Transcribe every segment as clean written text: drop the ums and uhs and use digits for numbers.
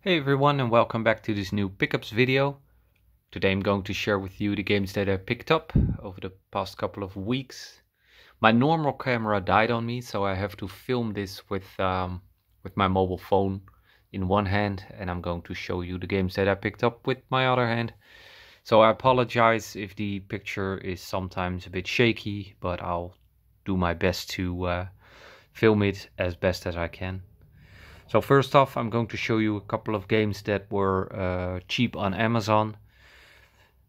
Hey everyone, and welcome back to this new pickups video. Today I'm going to share with you the games that I picked up over the past couple of weeks. My normal camera died on me, so I have to film this with my mobile phone in one hand, and I'm going to show you the games that I picked up with my other hand. So I apologize if the picture is sometimes a bit shaky, but I'll do my best to film it as best as I can. So first off, I'm going to show you a couple of games that were cheap on Amazon,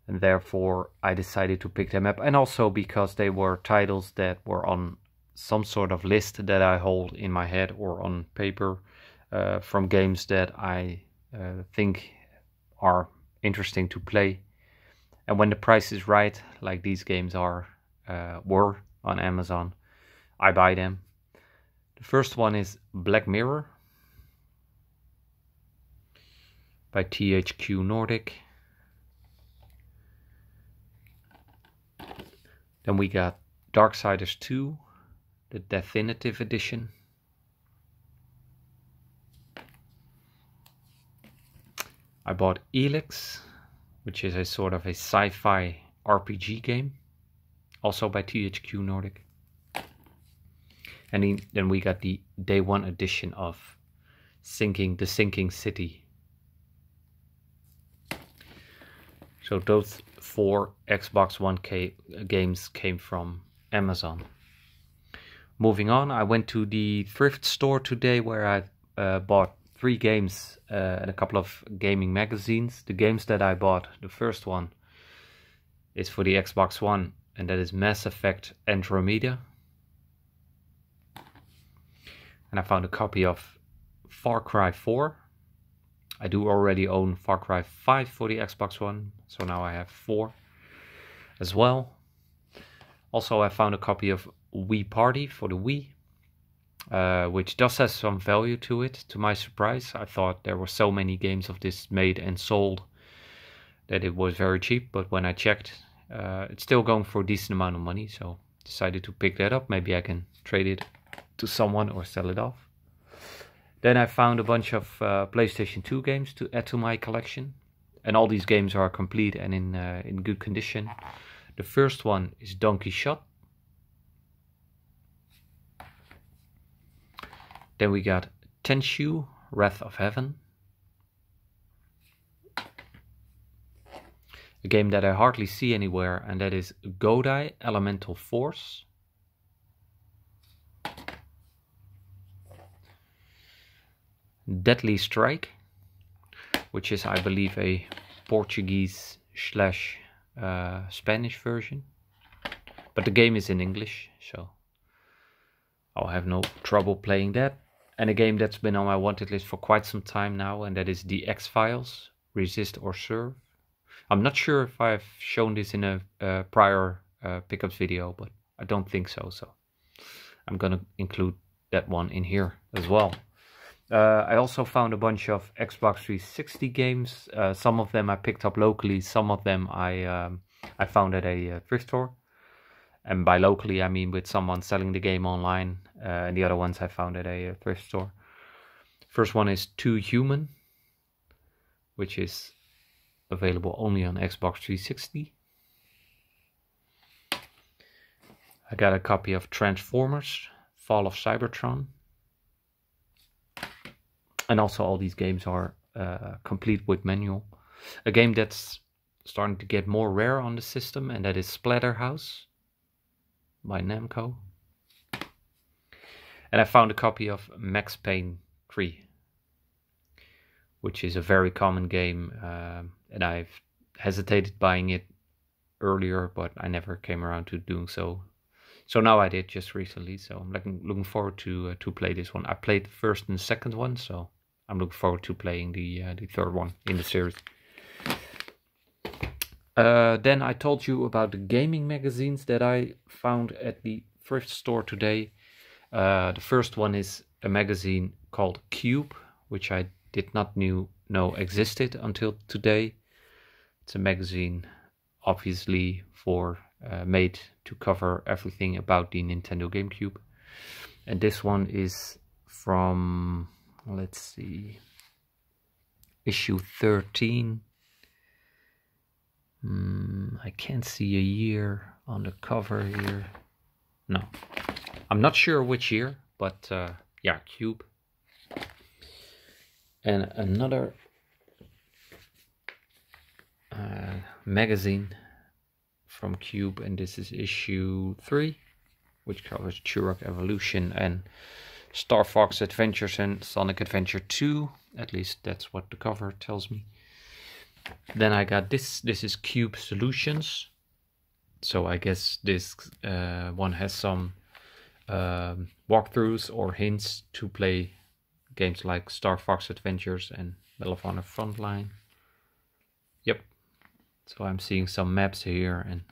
and therefore I decided to pick them up, and also because they were titles that were on some sort of list that I hold in my head or on paper from games that I think are interesting to play. And when the price is right, like these games were on Amazon, I buy them. The first one is Black Mirror by THQ Nordic. Then we got Darksiders 2, the Definitive Edition. I bought Elix, which is a sort of a sci-fi RPG game, also by THQ Nordic. And then we got the Day 1 edition of The Sinking City. So those 4 Xbox One games came from Amazon. Moving on, I went to the Thrift Store today where I bought 3 games and a couple of gaming magazines. The games that I bought, the first one is for the Xbox One, and that is Mass Effect Andromeda. And I found a copy of Far Cry 4. I do already own Far Cry 5 for the Xbox One, so now I have 4 as well. Also, I found a copy of Wii Party for the Wii, which does have some value to it, to my surprise. I thought there were so many games of this made and sold that it was very cheap, but when I checked, it's still going for a decent amount of money, so decided to pick that up. Maybe I can trade it to someone or sell it off. Then I found a bunch of PlayStation 2 games to add to my collection. And all these games are complete and in good condition. The first one is Donkey Shot. Then we got Tenchu, Wrath of Heaven. A game that I hardly see anywhere, and that is Godai Elemental Force. Deadly Strike, which is, I believe, a Portuguese / Spanish version, but the game is in English, so I'll have no trouble playing that. And a game that's been on my wanted list for quite some time now, and that is The X-Files, Resist or Serve. I'm not sure if I've shown this in a prior pickups video, but I don't think so, so I'm gonna include that one in here as well. I also found a bunch of Xbox 360 games. Some of them I picked up locally, some of them I found at a thrift store. And by locally I mean with someone selling the game online, and the other ones I found at a thrift store. First one is Too Human, which is available only on Xbox 360. I got a copy of Transformers, Fall of Cybertron. And also all these games are complete with manual. A game that's starting to get more rare on the system, and that is Splatterhouse by Namco. And I found a copy of Max Payne 3, which is a very common game, and I've hesitated buying it earlier, but I never came around to doing so. So now I did just recently, so I'm looking forward to play this one. I played the first and the second one, so I'm looking forward to playing the third one in the series. Then I told you about the gaming magazines that I found at the thrift store today. The first one is a magazine called Cube, which I did not know existed until today. It's a magazine obviously made to cover everything about the Nintendo GameCube. And this one is from, let's see, issue 13. I can't see a year on the cover here. No, I'm not sure which year, but yeah, Cube. And another magazine from Cube, and this is issue 3, which covers Turok Evolution and Star Fox Adventures and Sonic Adventure 2. At least that's what the cover tells me. Then I got this. This is Cube Solutions. So I guess this one has some walkthroughs or hints to play games like Star Fox Adventures and Medal of Honor Frontline. Yep. So I'm seeing some maps here and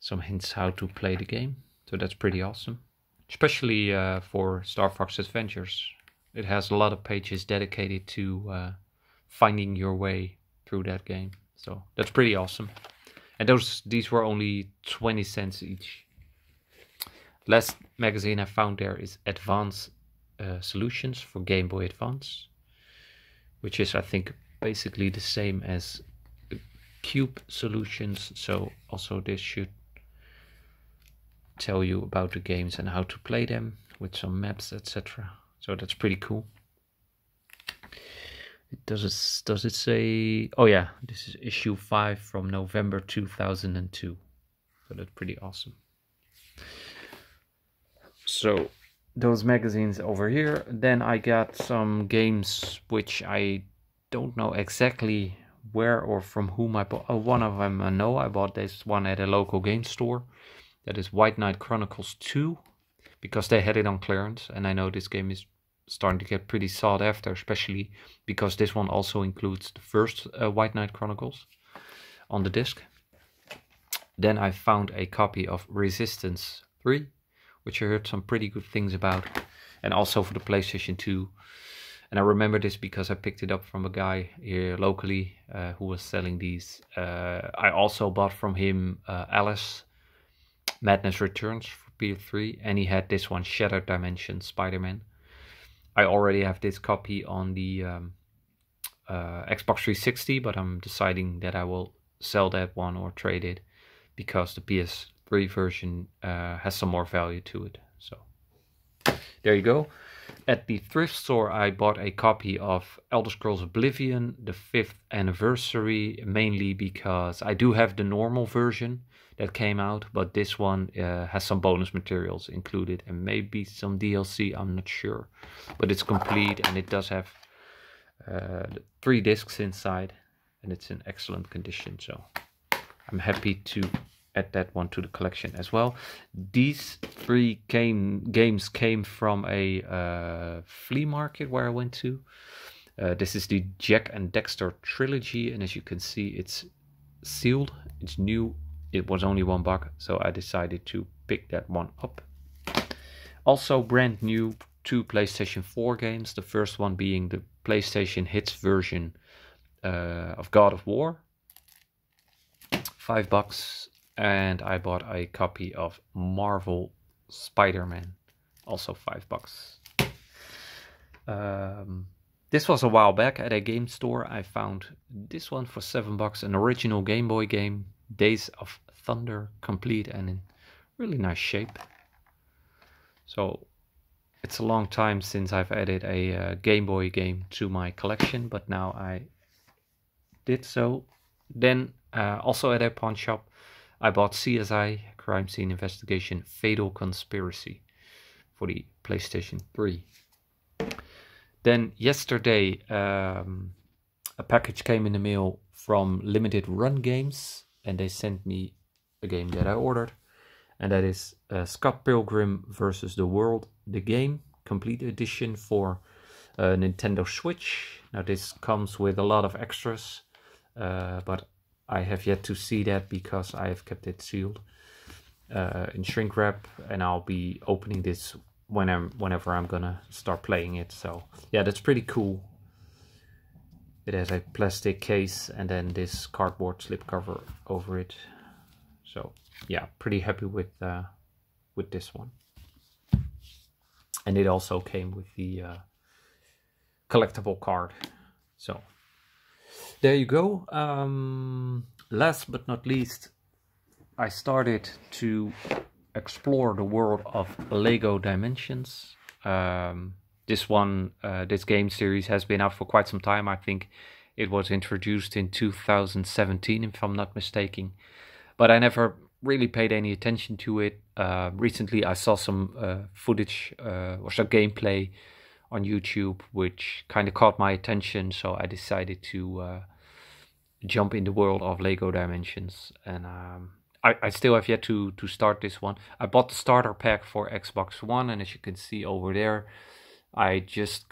some hints how to play the game. So that's pretty awesome. Especially for Star Fox Adventures. It has a lot of pages dedicated to finding your way through that game. So that's pretty awesome. And these were only 20 cents each. Last magazine I found there is Advanced Solutions for Game Boy Advance, which is, I think, basically the same as Cube Solutions. So also this should tell you about the games and how to play them with some maps, etc. So that's pretty cool. Does it say? Oh yeah, this is issue 5 from November 2002. So that's pretty awesome. So those magazines over here. Then I got some games which I don't know exactly where or from whom I bought. One of them I know. I bought this one at a local game store. That is White Knight Chronicles 2, because they had it on clearance, and I know this game is starting to get pretty sought after, especially because this one also includes the first White Knight Chronicles on the disc. Then I found a copy of Resistance 3, which I heard some pretty good things about, and also for the PlayStation 2. And I remember this because I picked it up from a guy here locally who was selling these. I also bought from him Alice Madness Returns for PS3, and he had this one, Shattered Dimension Spider-Man. I already have this copy on the Xbox 360, but I'm deciding that I will sell that one or trade it because the PS3 version has some more value to it. So there you go. At the thrift store, I bought a copy of Elder Scrolls Oblivion, the 5th anniversary, mainly because I do have the normal version that came out, but this one has some bonus materials included and maybe some DLC, I'm not sure. But it's complete and it does have 3 discs inside and it's in excellent condition, so I'm happy to add that one to the collection as well. These 3 games came from a flea market where I went to. This is the Jack and Dexter trilogy, and as you can see, it's sealed, it's new. It was only $1, so I decided to pick that one up. Also brand new 2 PlayStation 4 games. The first one being the PlayStation Hits version of God of War. $5. And I bought a copy of Marvel Spider-Man. Also $5. This was a while back at a game store. I found this one for $7. An original Game Boy game. Days of Thunder, complete and in really nice shape. So it's a long time since I've added a Game Boy game to my collection, but now I did so. Then also at a pawn shop, I bought CSI, Crime Scene Investigation, Fatal Conspiracy for the PlayStation 3. Then yesterday a package came in the mail from Limited Run Games, and they sent me a game that I ordered, and that is Scott Pilgrim vs. the World, the game, complete edition for Nintendo Switch. Now this comes with a lot of extras, but I have yet to see that because I have kept it sealed in shrink wrap, and I'll be opening this whenever I'm gonna start playing it. So yeah, that's pretty cool. It has a plastic case and then this cardboard slipcover over it. So yeah, pretty happy with this one. And it also came with the collectible card. So there you go. Last but not least, I started to explore the world of Lego Dimensions. This game series has been out for quite some time. I think it was introduced in 2017, if I'm not mistaken. But I never really paid any attention to it. Recently, I saw some footage or some gameplay on YouTube, which kind of caught my attention. So I decided to jump in the world of Lego Dimensions. And I still have yet to start this one. I bought the starter pack for Xbox One, and as you can see over there, I just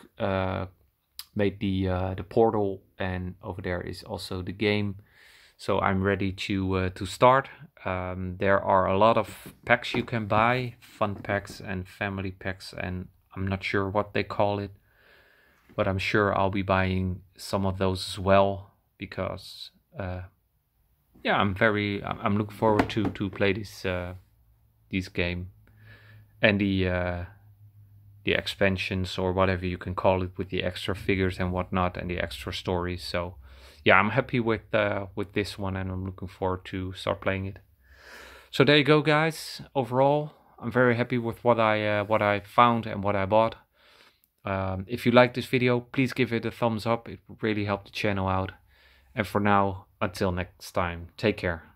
made the portal, and over there is also the game. So I'm ready to start. There are a lot of packs you can buy, fun packs and family packs, and I'm not sure what they call it, but I'm sure I'll be buying some of those as well, because yeah, I'm looking forward to play this game, and the expansions, or whatever you can call it, with the extra figures and whatnot, and the extra stories. So yeah, I'm happy with this one, and I'm looking forward to start playing it. So there you go, guys. Overall, I'm very happy with what I found and what I bought. If you like this video, please give it a thumbs up. It would really help the channel out. And for now, until next time, take care.